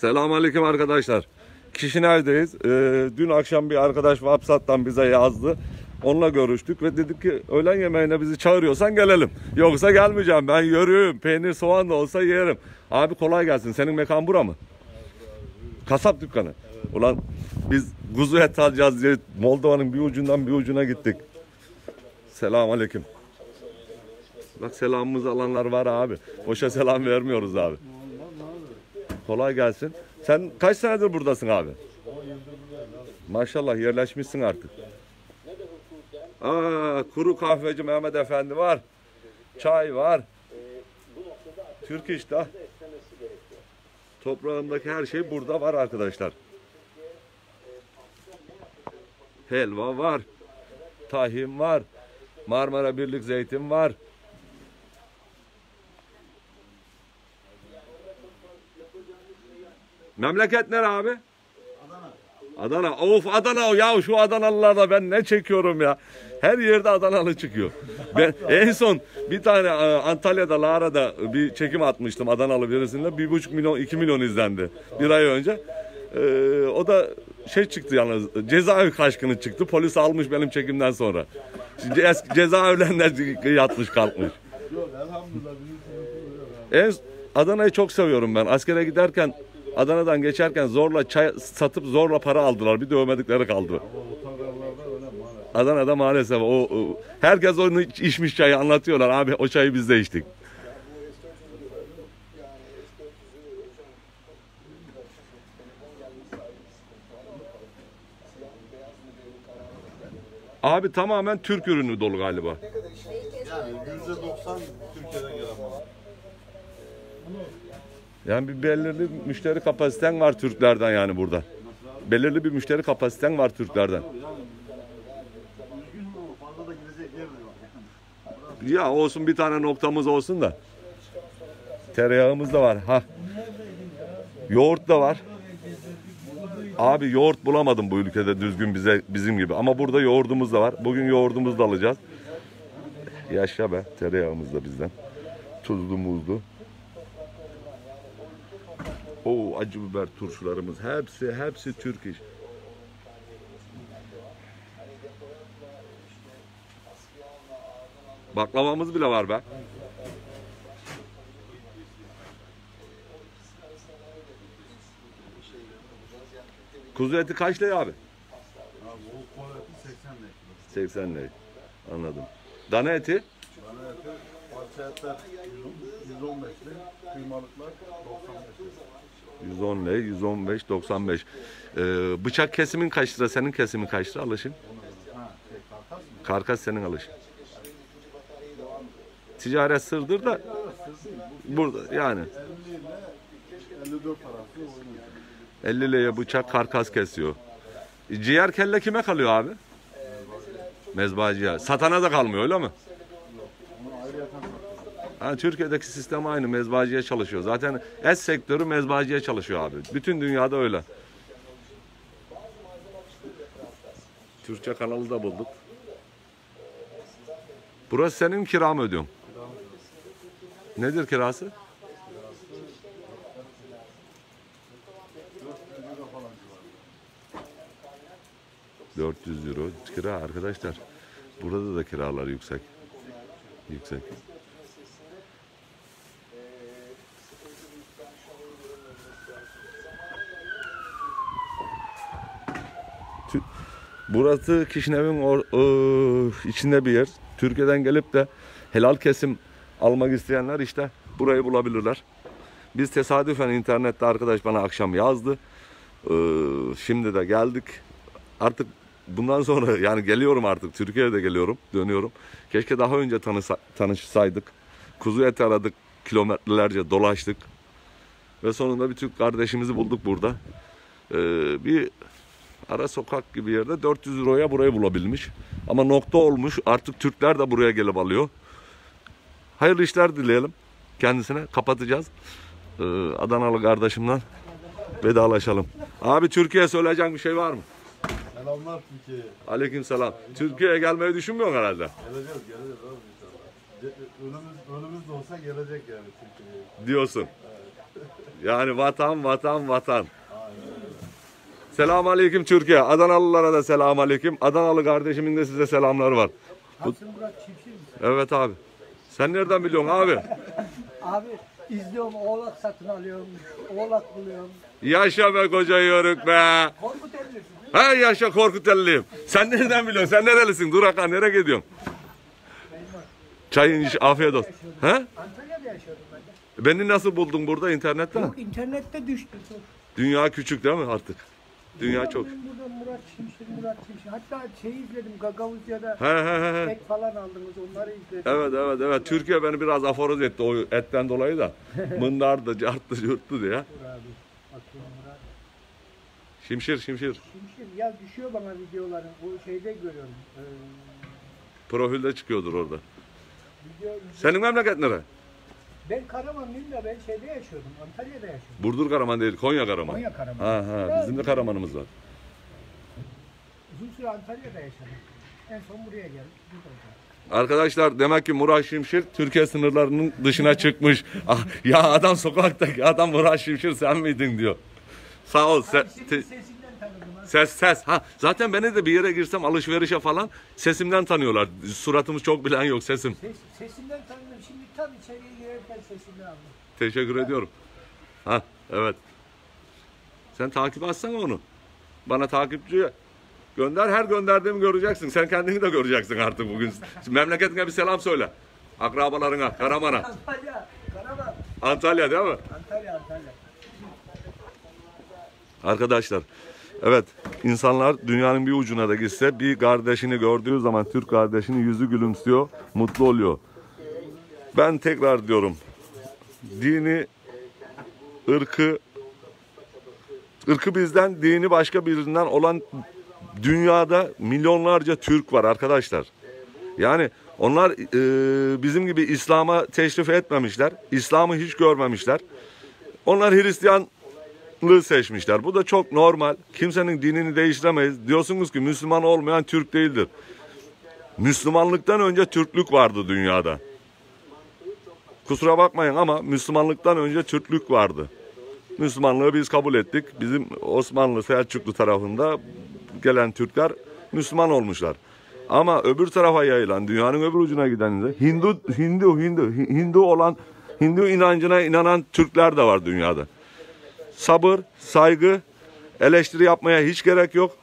Selamünaleyküm arkadaşlar. Kişinev'deyiz. Dün akşam bir arkadaş WhatsApp'tan bize yazdı. Onunla görüştük ve dedik ki öğlen yemeğine bizi çağırıyorsan gelelim. Yoksa gelmeyeceğim, ben yürüyorum. Peynir soğan da olsa yerim. Abi kolay gelsin. Senin mekan bura mı? Kasap dükkanı. Ulan biz kuzu et alacağız diye Moldova'nın bir ucundan bir ucuna gittik. Selamünaleyküm. Bak selamımızı alanlar var abi. Boşa selam vermiyoruz abi. Kolay gelsin. Sen kaç senedir buradasın abi? Maşallah yerleşmişsin artık. Kuru kahveci Mehmet Efendi var. Çay var. Türk işte. Toprağındaki her şey burada var arkadaşlar. Helva var. Tahin var. Marmara Birlik zeytin var. Memleket nere abi? Adana. Adana. Of Adana. Ya şu Adanalılarda ben ne çekiyorum ya. Her yerde Adanalı çıkıyor. Ben en son bir tane Antalya'da Lara'da bir çekim atmıştım Adanalı birisinde. 1,5 milyon 2 milyon izlendi bir ay önce. O da şey çıktı yalnız, cezaevi kaçkını çıktı. Polis almış benim çekimden sonra. Cezaevlerinde yatmış kalkmış. Adana'yı çok seviyorum ben. Askere giderken Adana'dan geçerken zorla çay satıp zorla para aldılar. Bir dövmedikleri kaldı. Adana'da maalesef herkes onu içmiş çayı anlatıyorlar. Abi o çayı biz de içtik. Abi tamamen Türk ürünü dolu galiba. Yani %90 Türkiye'den gelen mal. Yani bir belirli müşteri kapasiten var Türklerden yani burada. Belirli bir müşteri kapasiten var Türklerden. Fazla da gidecek yer de yok. Ya olsun, bir tane noktamız olsun da. Tereyağımız da var. Ha. Yoğurt da var. Abi yoğurt bulamadım bu ülkede düzgün bizim gibi. Ama burada yoğurdumuz da var. Bugün yoğurdumuzu da alacağız. Yaşa be. Tereyağımız da bizden. Tuzlu muzlu. Acı biber turşularımız. Hepsi Türk iş. Baklavamız bile var be. Kuzu eti kaç lira abi? Bu kol eti 80 lira. 80 lira. Anladım. Dana eti? Dana eti, parça etler 115 lira, kıymalıklar 95 lira. 110 lira, 115, 95. Bıçak kesimin kaç lira? Senin kesimin kaç lira alışın? Karkas mı? Karkas senin alışın. Ticaret sırdır da burada yani. 50 ile 54 arası oynuyor. 50 liraya bıçak karkas kesiyor. Ciğer kelle kime kalıyor abi? Mezbacıya. Satana da kalmıyor öyle mi? Onu ayrıyeten satıyoruz. Türkiye'deki sistem aynı, mezbacıya çalışıyor. Zaten et sektörü mezbacıya çalışıyor abi. Bütün dünyada öyle. Türkçe kanalı da bulduk. Burası senin, kira mı ödüyorsun? Nedir kirası? 400 euro kira arkadaşlar. Burada da kiralar yüksek. Yüksek. Burası Kişinev'in içinde bir yer. Türkiye'den gelip de helal kesim almak isteyenler işte burayı bulabilirler. Biz tesadüfen internette arkadaş bana akşam yazdı. Şimdi de geldik. Artık bundan sonra yani geliyorum artık. Türkiye'ye de geliyorum. Dönüyorum. Keşke daha önce tanışsaydık. Kuzu eti aradık. Kilometrelerce dolaştık. Ve sonunda bir Türk kardeşimizi bulduk burada. Bir ara sokak gibi yerde 400 euroya burayı bulabilmiş. Ama nokta olmuş. Artık Türkler de buraya gelip alıyor. Hayırlı işler dileyelim kendisine. Kapatacağız. Adanalı kardeşimden vedalaşalım. Abi Türkiye'ye söyleyeceğin bir şey var mı? Selamlar Türkiye'ye. Aleykümselam. Türkiye'ye gelmeyi düşünmüyorsun herhalde. Geleceğiz abi inşallah. Önümüz de olsa gelecek yani Türkiye'ye. Diyorsun. Yani vatan, vatan, vatan. Selamun aleyküm Türkiye. Adanalılara da selamun aleyküm. Adanalı kardeşimin de size selamları var. Hasan Murat Çiftçi misin? Evet abi. Sen nereden biliyorsun abi? Abi izliyorum, oğlak satın alıyorum, oğlak buluyorum. Yaşa be koca yörük be. Korkut ellisin. He yaşa Korkutelliyim. Sen nereden biliyorsun? Sen nerelisin? Dur Hakan nereye gidiyorsun? Çayın iç, afiyet olsun. He? Antalya'da yaşıyordum ben de. Beni nasıl buldun burada internette mi? Yok, internette düştü. Dünya küçük değil mi artık? Dünya çok. Ben burada Murat Çimşir. Hatta izledim, Gagavuzya'da He. et falan aldınız, onları izledim. Evet. Türkiye beni biraz aforoz etti o etten dolayı da. Mındardı, carttı, yurttu diye. Dur abi, bakıyorum Murat. Şimşir. Çimşir, ya düşüyor bana videoların, o şeyde görüyorum. Profilde çıkıyordur orada. Video, Senin memleket nere? ben Karamanlıyım da ben şeyde yaşıyordum, Antalya'da yaşıyordum. Burdur Karaman değil, Konya Karaman. Konya Karaman. Ha, bizim de Karamanımız var. Uzun süre Antalya'da yaşadım. En son buraya geldim. Arkadaşlar demek ki Murat Şimşir Türkiye sınırlarının dışına çıkmış. Ah, ya adam sokaktaki adam Murat Şimşir sen miydin diyor. Sağ ol. Sesinden tanıdım ha. Ses. Ha, zaten beni de bir yere girsem alışverişe falan sesimden tanıyorlar. Suratımız çok bilen yok sesim. Sesinden tanıdım. Şimdi tam içeriye girerken sesinden aldım. Teşekkür ediyorum. Ha, evet. Sen takip etsene onu. Bana takipçi gönder. Her gönderdiğimi göreceksin. Sen kendini de göreceksin artık bugün. Memleketine bir selam söyle. Akrabalarına, Karaman'a. Antalya, Karaman. Antalya değil mi? Antalya. Arkadaşlar, evet insanlar dünyanın bir ucuna da gitse bir kardeşini gördüğü zaman Türk kardeşinin yüzü gülümsüyor, mutlu oluyor. Ben tekrar diyorum, dini, ırkı bizden, dini başka birinden olan dünyada milyonlarca Türk var arkadaşlar. Yani onlar bizim gibi İslam'a teşrif etmemişler, İslam'ı hiç görmemişler. Onlar Hristiyanlığı seçmişler. Bu da çok normal. Kimsenin dinini değiştiremeyiz. Diyorsunuz ki Müslüman olmayan Türk değildir. Müslümanlıktan önce Türklük vardı dünyada. Kusura bakmayın ama Müslümanlıktan önce Türklük vardı. Müslümanlığı biz kabul ettik. Bizim Osmanlı Selçuklu tarafında gelen Türkler Müslüman olmuşlar. Ama öbür tarafa yayılan, dünyanın öbür ucuna giden Hindu inancına inanan Türkler de var dünyada. Sabır, saygı, eleştiri yapmaya hiç gerek yok.